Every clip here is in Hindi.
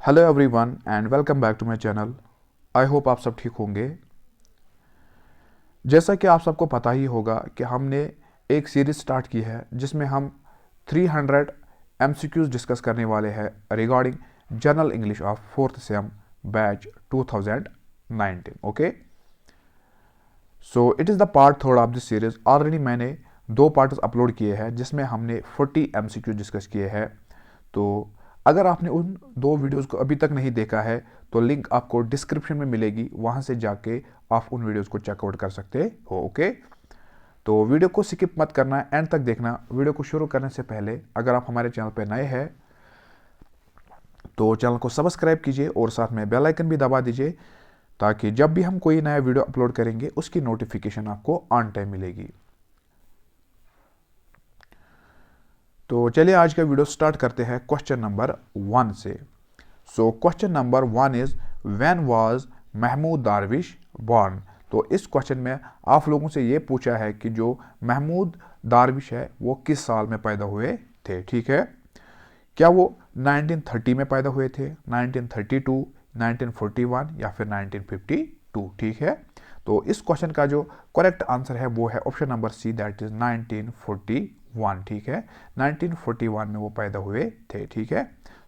Hello everyone and welcome back to my channel. I hope आप सब ठीक होंगे। जैसा कि आप सबको पता ही होगा कि हमने एक सीरीज स्टार्ट की है जिसमें हम 300 एमसीक्यूज डिस्कस करने वाले हैं regarding general English of fourth same batch 2019। Okay, so it is the part third of this series. Already मैंने 2 पार्ट्स अपलोड किए हैं जिसमें हमने 40 एमसीक्यूज डिस्कस किए हैं। तो अगर आपने उन 2 वीडियोज़ को अभी तक नहीं देखा है तो लिंक आपको डिस्क्रिप्शन में मिलेगी, वहाँ से जाके आप उन वीडियोज़ को चेकआउट कर सकते हो। ओके, तो वीडियो को स्किप मत करना, एंड तक देखना। वीडियो को शुरू करने से पहले अगर आप हमारे चैनल पर नए हैं तो चैनल को सब्सक्राइब कीजिए और साथ में बेल आइकन भी दबा दीजिए ताकि जब भी हम कोई नया वीडियो अपलोड करेंगे उसकी नोटिफिकेशन आपको ऑन टाइम मिलेगी। तो चलिए आज का वीडियो स्टार्ट करते हैं क्वेश्चन नंबर 1 से। So question number 1 is when was Mahmoud Darwish born. तो इस क्वेश्चन में आप लोगों से ये पूछा है कि जो महमूद दारविश है वो किस साल में पैदा हुए थे। ठीक है, क्या वो 1930 में पैदा हुए थे, 1932, 1941 या फिर 1952। ठीक है, तो इस क्वेश्चन का जो करेक्ट आंसर है वो है option number C, that is 1941। ठीक है, 1941 में वो पैदा हुए थे। ठीक है,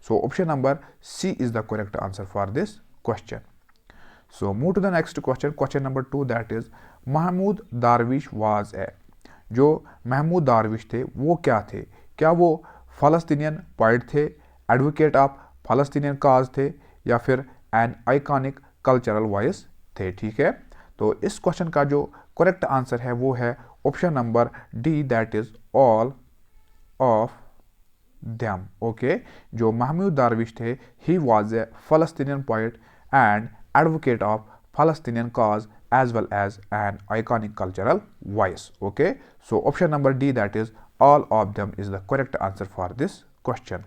so option number C is the correct answer for this question. So move to the next question, question number 2, that is Mahmoud Darwish was a. जो महमूद दारविश थे वो क्या थे? क्या वो फ़लस्तीनियन पोएट थे, एडवोकेट ऑफ फ़लस्तीनियन काज थे, या फिर एन आइकॉनिक कल्चरल वॉइस थे? ठीक है, तो इस क्वेश्चन का जो करेक्ट आंसर है वो है option number D, that is all of them. Okay, जो महमूद दारविश थे he was a Palestinian poet and advocate of Palestinian cause as well as an iconic cultural voice. Okay, so option number D, that is all of them, is the correct answer for this question.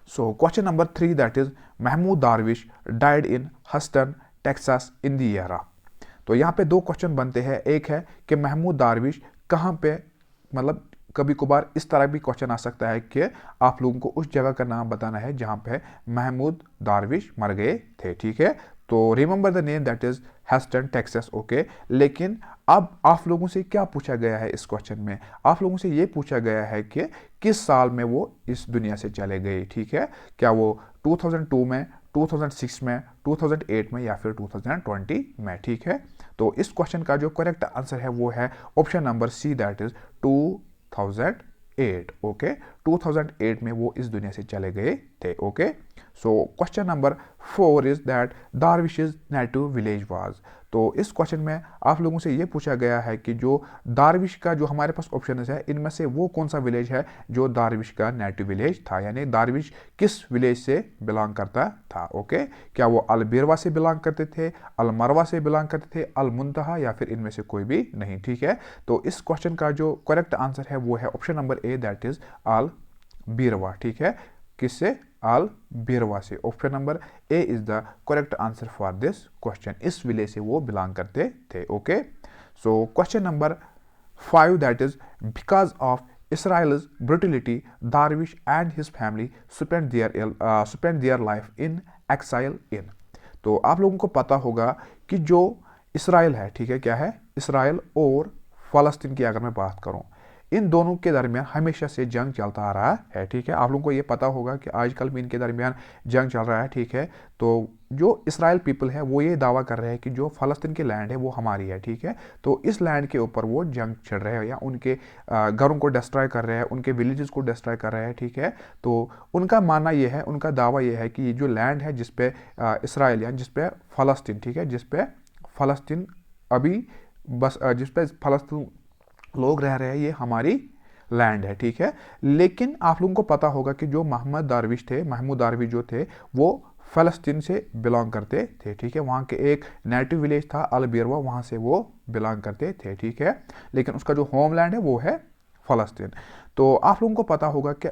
So question number 3, that is Mahmoud Darwish died in Houston, Texas in the era. तो यहाँ पे 2 क्वेश्चन बनते हैं। एक है कि महमूद दारविश कहाँ पे, मतलब कभी कभार इस तरह भी क्वेश्चन आ सकता है कि आप लोगों को उस जगह का नाम बताना है जहाँ पे महमूद दारविश मर गए थे। ठीक है, तो remember the name, that is hasten, Texas. Okay, लेकिन अब आप लोगों से क्या पूछा गया है इस क्वेश्चन में? आप लोगों से ये पूछा गया है कि किस साल में वो इस दुनिया से चले गए। ठीक है, क्या वो 2002 में, 2006 में, 2008 में या फिर 2020 में? ठीक है, तो इस क्वेश्चन का जो करेक्ट आंसर है वो है option number C, that is 2008। Okay, 2008 में वो इस दुनिया से चले गए थे। Okay, so question number 4 is that Darwish's native village was. तो इस क्वेश्चन में आप लोगों से ये पूछा गया है कि जो दारविश का जो हमारे पास ऑप्शन है इनमें से वो कौन सा विलेज है जो दारविश का नेटिव विलेज था, यानी दारविश किस विलेज से बिलोंग करता था। ओके, क्या वो अलबिरवा से बिलोंग करते थे, अलमरवा से बिलोंग करते थे, अलमुंतहा, या फिर इनमें से कोई भी नहीं? ठीक है, तो इस क्वेश्चन का जो करेक्ट आंसर है वो है option number A, that is Albirwa. ठीक है, किससे? अलबिरवा से। Option number A is the correct answer for this question. इस विलेज से वो बिलोंग करते थे। Okay, so question number 5, that is because of Israel's brutality, Darwish and his family spent their life in exile in। तो आप लोगों को पता होगा कि जो इसराइल है, ठीक है, क्या है? इसराइल और फ़लस्तीन की अगर मैं बात करूं, इन दोनों के दरमियान हमेशा से जंग चलता आ रहा है। ठीक है, आप लोगों को ये पता होगा कि आजकल भी इनके दरमियान जंग चल रहा है। ठीक है, तो जो इसराइल पीपल है वो ये दावा कर रहे हैं कि जो फ़लस्तीन की लैंड है वो हमारी है। ठीक है, तो इस लैंड के ऊपर वो जंग छेड़ रहे हैं या उनके घरों को डिस्ट्रॉय कर रहे हैं, उनके विलेजेस को डिस्ट्रॉय कर रहे हैं। ठीक है, तो उनका मानना ये है, उनका दावा ये है कि ये जो लैंड है जिसपे इसराइल या जिसपे फ़लस्तीन, ठीक है, जिसपे फ़लस्तीन अभी बस जिसपे फ़लस्तीन लोग रह रहे हैं, ये हमारी लैंड है। ठीक है, लेकिन आप लोगों को पता होगा कि जो महमूद दारविश थे, महमूद दारविश जो थे वो फ़लस्तीन से बिलोंग करते थे। ठीक है, वहाँ के एक नेटिव विलेज था अलबिरवा, वहाँ से वो बिलोंग करते थे। ठीक है, लेकिन उसका जो होमलैंड है वो है फ़लस्तीन। तो आप लोगों को पता होगा कि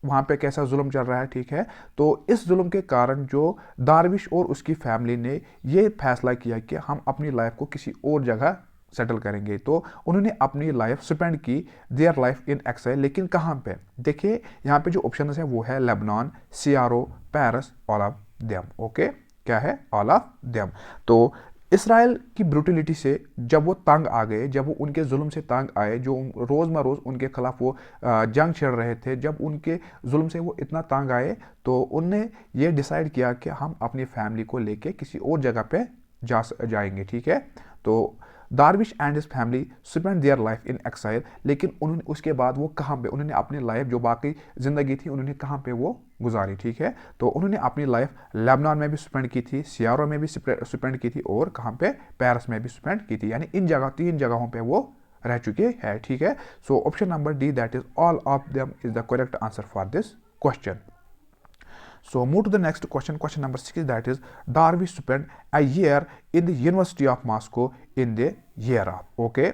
वहाँ पे कैसा जुल्म चल रहा है। ठीक है, तो इस जुल्म के कारण जो दारविश और उसकी फैमिली ने ये फैसला किया कि हम अपनी लाइफ को किसी और जगह सेटल करेंगे। तो उन्होंने अपनी लाइफ स्पेंड की देयर लाइफ इन एक्साइल, लेकिन कहाँ पे? देखिए यहाँ पे जो ऑप्शन है वो है Lebanon, CRO, Paris, all of them. Okay, क्या है? All of them. तो इसराइल की ब्रूटलिटी से जब वो तंग आ गए, जब वो उनके जुल्म से तंग आए, जो रोज़ म रोज़ उनके खिलाफ वो जंग छेड़ रहे थे, जब उनके जुल्म से वो इतना तंग आए तो उनने ये डिसाइड किया कि हम अपनी फैमिली को लेके किसी और जगह पे जाएंगे। ठीक है, तो Darwish and his family spend their life in exile, लेकिन उन्होंने उसके बाद वो कहाँ पे, उन्होंने अपनी लाइफ जो बाकी ज़िंदगी थी उन्होंने कहाँ पे वो गुजारी। ठीक है, तो उन्होंने अपनी लाइफ लेबनान में भी स्पेंड की थी, सियारो में भी स्पेंड की थी, और कहाँ पे? पेरिस में भी स्पेंड की थी। यानी इन जगह 3 जगहों पे वो रह चुके हैं। ठीक है, so option number D, that is all of them, is the correct answer for this question. So move to the next question. Question number 6 is that is Darwish spent a year in the University of Moscow in the year of. Okay.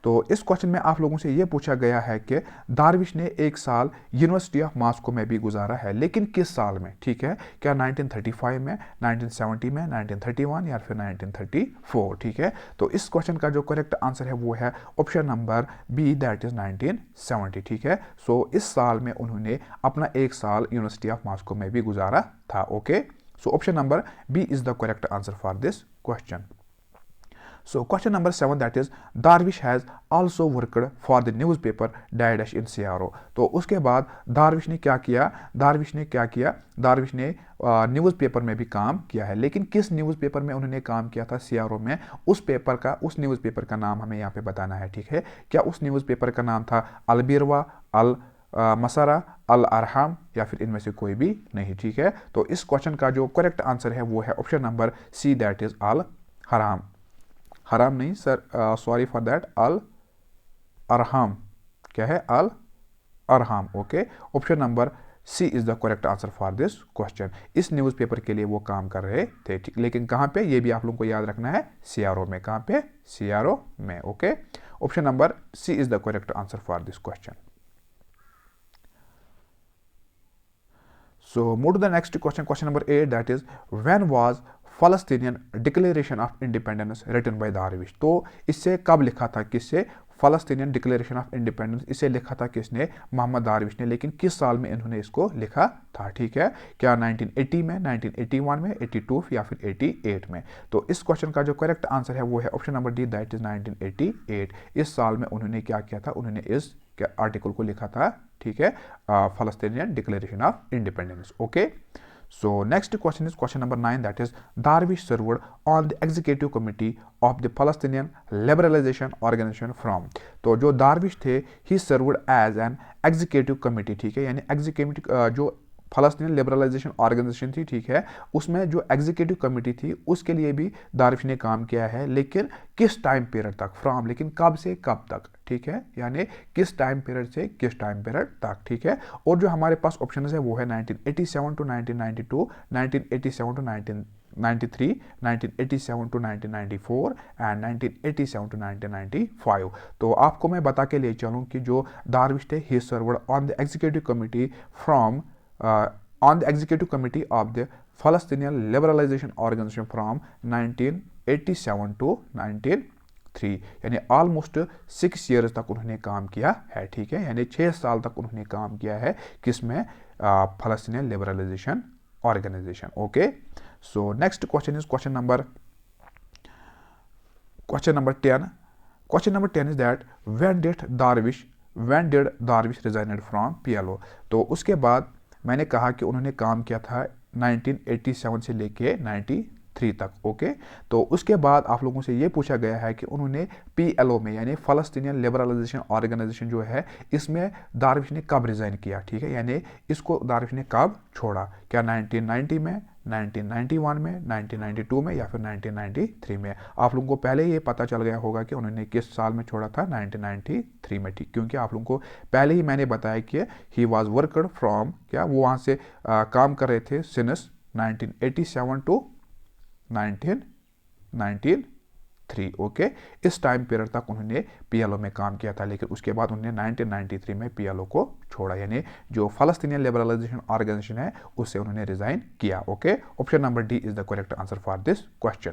तो इस क्वेश्चन में आप लोगों से ये पूछा गया है कि दारविश ने 1 साल यूनिवर्सिटी ऑफ मॉस्को में भी गुजारा है, लेकिन किस साल में? ठीक है, क्या 1935 में, 1970 में, 1931 या फिर 1934? ठीक है, तो इस क्वेश्चन का जो करेक्ट आंसर है वो है option number B, that is 1970। ठीक है, सो इस साल में उन्होंने अपना 1 साल यूनिवर्सिटी ऑफ मॉस्को में भी गुजारा था। Okay, so option number B is the correct answer for this question. So question number 7, that is Darwish has also worked for the newspaper Daesh in CRO। तो उसके बाद दारविश ने क्या किया? दारविश ने न्यूज़पेपर में भी काम किया है, लेकिन किस न्यूज़पेपर में उन्होंने काम किया था? CRO में। उस न्यूज़पेपर का नाम हमें यहाँ पे बताना है। ठीक है, क्या उस न्यूज़पेपर का नाम था अल बिरवा, अल मसरा, अल अरहम, या फिर इनमें से कोई भी नहीं? ठीक है, तो इस क्वेश्चन का जो करेक्ट आंसर है वो है option number C, that is Al Haram. Haram नहीं sir, sorry for that, Al Arham. क्या है? Al Arham. Okay, option number C is the correct answer for this question. इस न्यूज़पेपर के लिए वो काम कर रहे थे, ठीक, लेकिन कहाँ पे? ये भी आप लोगों को याद रखना है, सीआरओ में। कहाँ पे? सीआरओ में। Okay, option number C is the correct answer for this question. So move to the next question. Question number 8, that is when was Palestinian Declaration of Independence written by Darwish? तो इससे कब लिखा था? किससे? फ़लस्तीनियन डिक्लेरेशन ऑफ इंडिपेंडेंस, इसे लिखा था किसने? मोहम्मद दारविश ने, लेकिन किस साल में इन्होंने इसको लिखा था? ठीक है, क्या 1980 में, 1981 में, 82 या फिर 88 में? तो इस क्वेश्चन का जो करेक्ट आंसर है वो है option number D, that is 1988। इस साल में उन्होंने क्या किया था? उन्होंने इस आर्टिकल को लिखा था। ठीक है, Palestinian declaration of independence. Okay, so next question is question number 9, that is Darwish served on the executive committee of the Palestinian Liberalization Organization from। तो जो दारविश थे, he served as an executive committee। ठीक है, यानी एग्जीक्यूटिव जो फ़लस्तीन लिबरलाइजेशन ऑर्गेनाइजेशन थी, ठीक है, उसमें जो एग्जीक्यूटिव कमेटी थी उसके लिए भी दारविश ने काम किया है, लेकिन किस टाइम पीरियड तक? फ्रॉम, लेकिन कब से कब तक? ठीक है, यानी किस टाइम पीरियड से किस टाइम पीरियड तक? ठीक है, और जो हमारे पास ऑप्शन है वो है 1987 to 1992, 1987 to 1993, 1987 to 1994 and 1987 to 1995। तो आपको मैं बता के ले चलूँ कि जो दारविश थे, ही served on the executive committee from on the executive committee of the Palestinian Liberalization Organization from 1987 to 1993, यानी ऑलमोस्ट 6 ईयर्स तक उन्होंने काम किया है। ठीक है, यानी 6 साल तक उन्होंने काम किया है किसमें? Palestinian Liberalization Organization। Okay, so next question is question number 10। Question number 10 is that when did Darwish resigned from PLO? तो उसके बाद मैंने कहा कि उन्होंने काम किया था 1987 से लेके 93 तक। ओके, तो उसके बाद आप लोगों से ये पूछा गया है कि उन्होंने PLO में, यानी फ़लस्तीनियन लिबरलाइजेशन ऑर्गेनाइजेशन जो है, इसमें दारविश ने कब रिज़ाइन किया? ठीक है, यानी इसको दारविश ने कब छोड़ा? क्या 1990 में, 1991 में, 1992 में या फिर 1993 में? आप लोगों को पहले ये पता चल गया होगा कि उन्होंने किस साल में छोड़ा था, 1993 में। ठीक, क्योंकि आप लोगों को पहले ही मैंने बताया कि ही वाज वर्कड फ्रॉम, क्या वो वहाँ से काम कर रहे थे सिंस 1987 टू 1993। 1993। ओके, इस टाइम पीरियड तक उन्होंने पीएलओ में काम किया था, लेकिन उसके बाद उन्होंने 1993 में पीएलओ को छोड़ा, यानी जो फ़लस्तीनियन लिबरलाइजेशन ऑर्गेनाइजेशन है उससे उन्होंने रिजाइन किया। Okay, option number D is the correct answer for this question.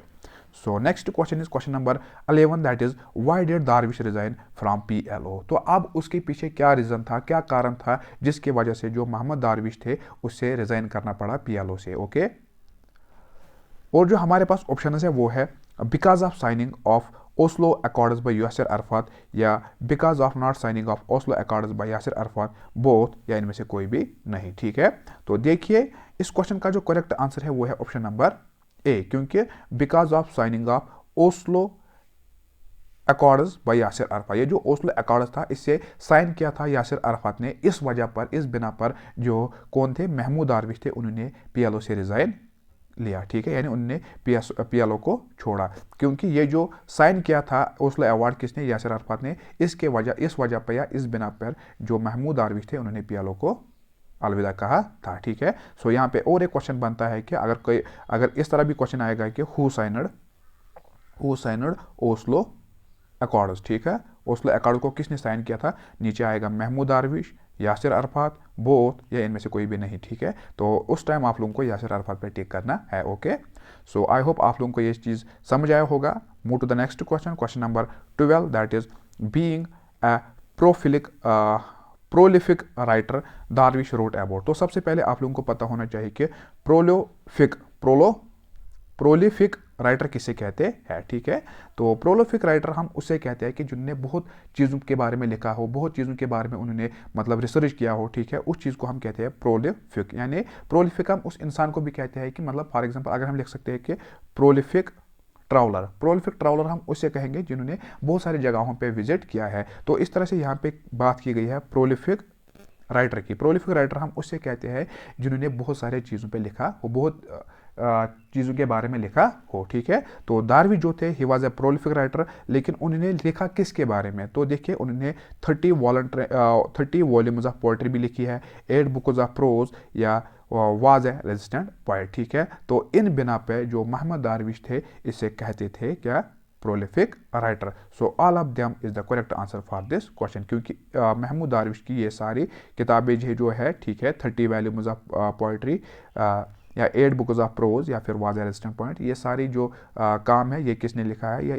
So next question is question number 11, that is why did Darwish resign from PLO. तो अब उसके पीछे क्या रीज़न था, क्या कारण था जिसकी वजह से जो मोहम्मद दारविश थे उससे रिजाइन करना पड़ा पीएलओ से। ओके, और जो हमारे पास ऑप्शन है वो है because of signing of Oslo Accords by Yasser Arafat या because of not signing of Oslo Accords by Yasser Arafat, both या इनमें से कोई भी नहीं। ठीक है, तो देखिए इस क्वेश्चन का जो करेक्ट आंसर है वो है ऑप्शन नंबर ए, क्योंकि because of signing of Oslo Accords by Yasser Arafat, ये जो ओस्लो अकॉर्ड्स था इससे साइन किया था यासिर अरफात ने, इस वजह पर, इस बिना पर जो कौन थे, महमूद दारविश थे, उन्होंने पीएलओ से रिजाइन लिया। ठीक है, यानी उन्होंने पीएलओ को छोड़ा, क्योंकि ये जो साइन किया था ओस्लो अवार्ड किसने, यासिर अरफात ने, इस वजह पर या इस बिना पर जो महमूद दारविश थे उन्होंने पीएलओ को अलविदा कहा था। ठीक है, सो यहाँ पे और एक क्वेश्चन बनता है कि अगर इस तरह भी क्वेश्चन आएगा कि हु साइनड ओस्लो अकॉर्ड्स। ठीक है, ओस्लो अकॉर्ड को किसने साइन किया था, नीचे आएगा महमूद दारविश, यासिर अरफात, बोथ या इनमें से कोई भी नहीं। ठीक है, तो उस टाइम आप लोगों को यासिर अरफात पे टिक करना है। ओके, सो आई होप आप लोगों को ये चीज़ समझ आया होगा। Move to the next question, question number 12, that is being a prolific writer Darwish wrote about. तो सबसे पहले आप लोगों को पता होना चाहिए कि प्रोलिफिक राइटर किसे कहते हैं। ठीक है, तो प्रोलिफिक राइटर हम उसे कहते हैं कि जिन्होंने बहुत चीज़ों के बारे में लिखा हो, बहुत चीज़ों के बारे में उन्होंने मतलब रिसर्च किया हो। ठीक है, उस चीज़ को हम कहते हैं प्रोलिफिक। यानी प्रोलिफिक हम उस इंसान को भी कहते हैं कि मतलब फॉर एग्जांपल अगर हम लिख सकते हैं कि प्रोलिफिक ट्रैवलर हम उसे कहेंगे जिन्होंने बहुत सारी जगहों पे विजिट किया है। तो इस तरह से यहाँ पे बात की गई है प्रोलिफिक राइटर की। प्रोलिफिक राइटर हम उसे कहते हैं जिन्होंने बहुत सारे चीज़ों पे लिखा हो, बहुत चीज़ों के बारे में लिखा हो। ठीक है, तो दारविश जो थे he was a prolific writer, लेकिन उन्होंने लिखा किसके बारे में, तो देखिए उन्होंने 30 वॉल्यूम्स ऑफ पोइट्री भी लिखी है, 8 बुक्स ऑफ प्रोज या वाज ए रेजिस्टेंट पोएट। ठीक है, तो इन बिना पे जो मोहम्मद दारविश थे इसे कहते थे क्या, prolific writer. So all of them is the correct answer for this question, क्योंकि महमूद दारविश की ये सारी किताबें जो है, ठीक है, 30 वॉल्यूम्स ऑफ पोइट्री या 8 बुक्स ऑफ प्रोज या फिर वाज ए रेजिस्टेंट पोएट, ये सारी जो काम है ये किसने लिखा है, या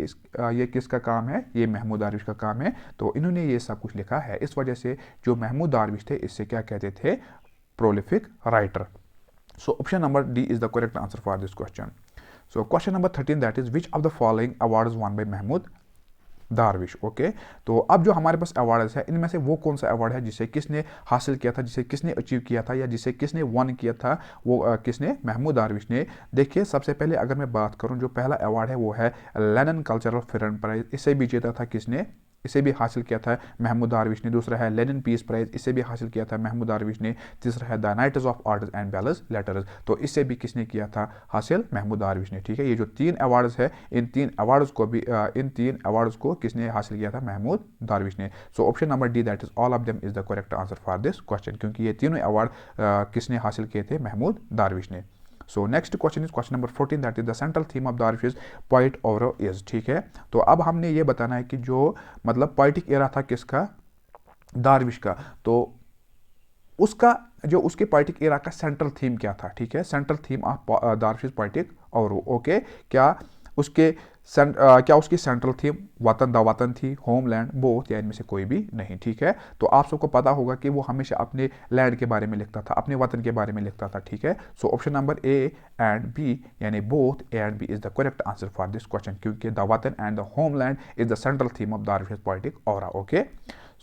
ये किसका काम है, ये महमूद दारविश का काम है। तो इन्होंने ये सब कुछ लिखा है, इस वजह से जो महमूद दारविश थे इससे क्या कहते थे, prolific writer. So option number D is the correct answer for this question. So question number 13, that is which of the following awards won by Mahmoud Darwish. Okay, तो अब जो हमारे पास अवार्ड्स है इनमें से वो कौन सा अवार्ड है जिसे किसने हासिल किया था, जिसे किसने अचीव किया था, या जिसे किसने वन किया था, वो किसने, महमूद दारविश ने। देखिए सबसे पहले अगर मैं बात करूं, जो पहला अवार्ड है वो है लेनिन कल्चरल फ्रीडम प्राइज, इसे भी जीता था किसने, इसे भी हासिल किया था महमूद दारविश ने। दूसरा है लेनिन पीस प्राइज, इसे भी हासिल किया था महमूद दारविश ने। तीसरा है the knights of arts and balance letters, तो इसे भी किसने किया था हासिल, महमूद दारविश ने। ठीक है, ये जो 3 अवार्ड्स है इन 3 अवार्ड्स को किसने हासिल किया था, महमूद दारविश ने। सो option number D, that is all of them is the correct answer for this question, क्योंकि ये तीनों अवार्ड किसने हासिल किए थे, महमूद दारविश ने। So next question is question number 14, that is the central theme of Darwish is poet over age. ठीक है, तो अब हमने ये बताना है कि जो मतलब पोएटिक एरा था किसका, दारविश का, तो उसका जो उसके पोएटिक एरा का सेंट्रल थीम क्या था। ठीक है, central theme of Darwish poetic over. Okay, क्या उसकी सेंट्रल थीम वतन द वतन थी, होमलैंड, बोथ या इनमें से कोई भी नहीं। ठीक है, तो आप सबको पता होगा कि वो हमेशा अपने लैंड के बारे में लिखता था, अपने वतन के बारे में लिखता था। ठीक है, so option number A and B यानी both A and B is the correct answer for this question, क्योंकि द वतन and the homeland is the central theme of Darwish poetic aura. Okay,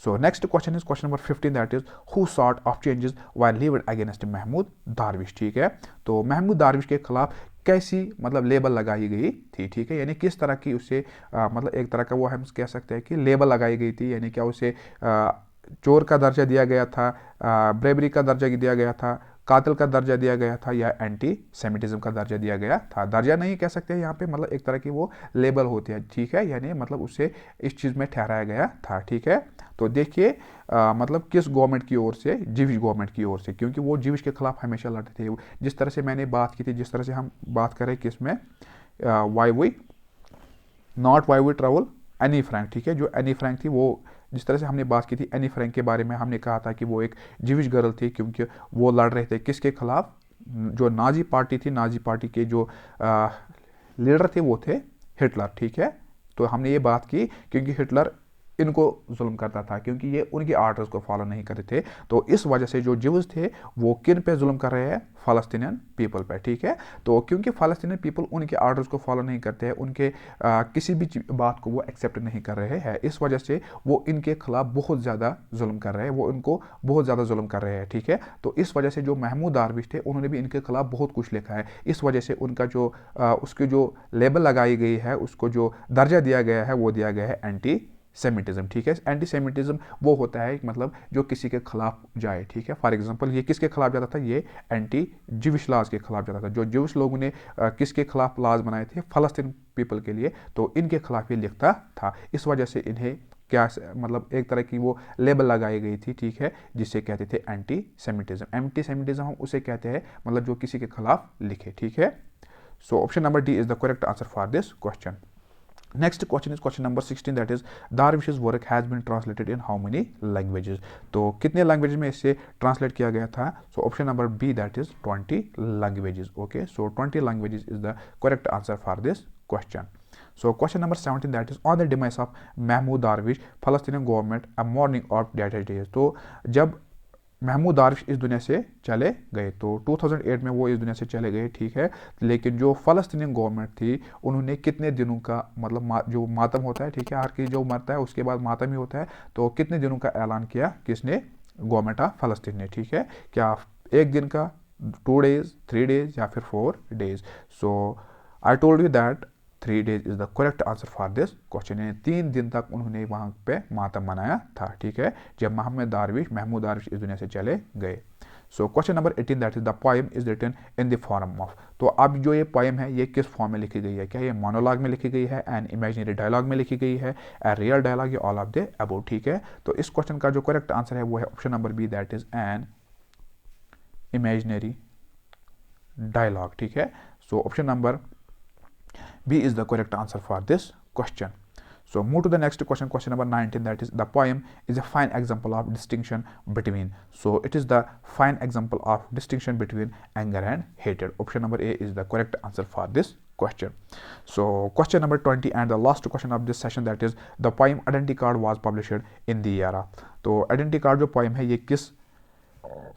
so next question is question number 15, that is who sort of changes were levied against Mahmoud Darwish. ठीक है, तो महमूद दारविश के खिलाफ कैसी मतलब लेबल लगाई गई थी। ठीक है, यानी किस तरह की उसे मतलब एक तरह का वो हम कह सकते हैं कि लेबल लगाई गई थी, यानी क्या उसे चोर का दर्जा दिया गया था, ब्रेवरी का दर्जा दिया गया था, कातिल का दर्जा दिया गया था, या एंटी सेमिटिज्म का दर्जा दिया गया था। दर्जा नहीं कह सकते हैं यहाँ पे, मतलब एक तरह की वो लेबल होती है। ठीक है, यानी मतलब उसे इस चीज़ में ठहराया गया था। ठीक है, तो देखिए मतलब किस गवर्नमेंट की ओर से, जीविश गवर्नमेंट की ओर से, क्योंकि वो जीविश के खिलाफ हमेशा लड़ते थे। जिस तरह से मैंने बात की थी, जिस तरह से हम बात करें किस में, why not why we travel Anne Frank, ठीक है। जो एनी फ्रैंक थी वो, जिस तरह से हमने बात की थी एनी फ्रैंक के बारे में, हमने कहा था कि वो एक ज्यूइश गर्ल थी, क्योंकि वो लड़ रहे थे किसके खिलाफ, जो नाजी पार्टी थी, नाजी पार्टी के जो लीडर थे वो थे हिटलर, ठीक है। तो हमने ये बात की क्योंकि हिटलर इनको जुल्म करता था, क्योंकि ये उनके आर्डर्स को फॉलो नहीं करते थे। तो इस वजह से जो ज्यूज थे वो किन पे जुल्म कर रहे हैं, फ़लस्तीनियन पीपल पे, ठीक है। तो क्योंकि फ़लस्तीनियन पीपल उनके आर्डर्स को फॉलो नहीं करते हैं, उनके किसी भी बात को वो एक्सेप्ट नहीं कर रहे हैं, इस वजह से वो इनके खिलाफ बहुत ज़्यादा जुल्म कर रहे हैं, वो इनको बहुत ज़्यादा जुल्म कर रहे हैं, ठीक है। तो इस वजह से जो महमूद दारविश थे उन्होंने भी इनके खिलाफ बहुत कुछ लिखा है। इस वजह से उनका जो उसकी जो लेबल लगाई गई है, उसको जो दर्जा दिया गया है वो दिया गया है एंटी सेमिटिज्म, ठीक है। एंटी सेमिटिज्म वो होता है मतलब जो किसी के खिलाफ जाए, ठीक है। फॉर एग्जांपल ये किसके खिलाफ जाता था, ये एंटी ज्यूइश लॉज के खिलाफ जाता था। जो ज्यूइश लोगों ने किसके खिलाफ लॉज बनाए थे, फ़लस्तीन पीपल के लिए, तो इनके खिलाफ ये लिखता था। इस वजह से इन्हें क्या मतलब एक तरह की वो लेबल लगाई गई थी, ठीक है, जिसे कहते थे एंटी सेमिटिज्म। एंटी सेमिटिज्म हम उसे कहते हैं मतलब जो किसी के खिलाफ लिखे, ठीक है। So option number D is the correct answer for this question. Next question is question number 16, that is Darwish's work has been translated in how many languages. तो कितने लैंग्वेज में इसे ट्रांसलेट किया गया था। So option number B that is 20 languages, okay. So 20 languages is the correct answer for this question. So question number 17, that is on the demise of Mahmoud Darwish, Palestinian government a mourning of dead days। तो जब महमूद दारविश इस दुनिया से चले गए, तो 2008 में वो इस दुनिया से चले गए, ठीक है। लेकिन जो फ़लस्तीनियन गवर्नमेंट थी उन्होंने कितने दिनों का मतलब जो मातम होता है, ठीक है, हर की जो मरता है उसके बाद मातम ही होता है, तो कितने दिनों का ऐलान किया किसने, गवर्नमेंट ऑफ फ़लस्तीन ने, ठीक है। क्या 1 दिन का, 2 days, 3 days या फिर 4 days। So I told you that 3 days is the correct answer for this question. 3 दिन तक उन्होंने वहाँ पे मातम मनाया था, ठीक है, जब महमूद दारविश इस दुनिया से चले गए। So question number 18, that is the poem is written in the form of. तो अब जो ये पोएम है ये किस फॉर्म में लिखी गई है, क्या ये मोनोलॉग में लिखी गई है, एन इमेजिनरी डायलॉग में लिखी गई है, ए रियल डायलॉग, या ऑल ऑफ द अबव, ठीक है। तो इस क्वेश्चन का जो करेक्ट आंसर है वो है option number B, that is an imaginary dialogue, ठीक है। So option number B is the correct answer for this question. So move to the next question, question number 19, that is the poem is a fine example of distinction between. So it is the fine example of distinction between anger and hatred. Option number A is the correct answer for this question. So question number 20 and the last question of this session, that is the poem Identity Card was published in the era. तो Identity Card जो poem है ये किस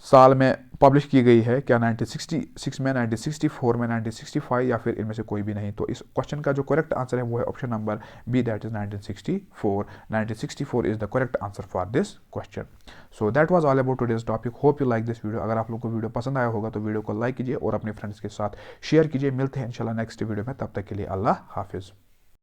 साल में पब्लिश की गई है, क्या 1966 में, 1964 में, 1965 या फिर इनमें से कोई भी नहीं। तो इस क्वेश्चन का जो करेक्ट आंसर है वो है option number B, that is 1964। 1964 is the correct answer for this question. So that was all about today's topic. Hope you like this video. अगर आप लोगों को वीडियो पसंद आया होगा तो वीडियो को लाइक कीजिए और अपने फ्रेंड्स के साथ शेयर कीजिए। मिलते हैं इंशाल्लाह नेक्स्ट वीडियो में, तब तक के लिए अल्लाह हाफिज़।